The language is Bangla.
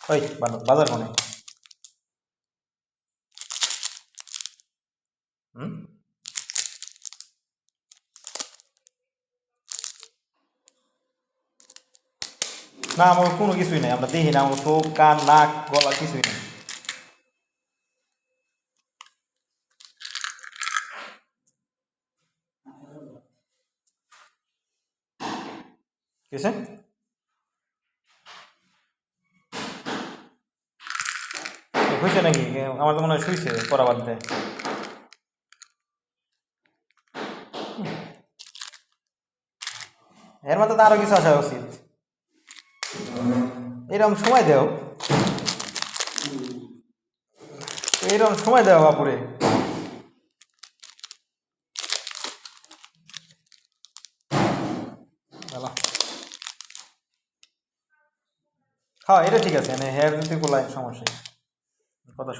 ওই বাজার কোনে? হুম, না আমার কোনো কিছুই নাই, আমরা দেখি না, আমার চোখ কান নাক গলা কিছুই নেই। কিসে? হয়েছে নাকি? আমার তো মনে হয় শুইছে পড়া বাদ দেয়। এর মধ্যে তো আরো কিছু আসা উচিত। এরকম সময় দেও, এরকম সময় দেওয়া বাপুরে। ভালো। হ্যাঁ এটা ঠিক আছে, হ্যাঁ যদি কোলায় সমস্যা নেই। কথা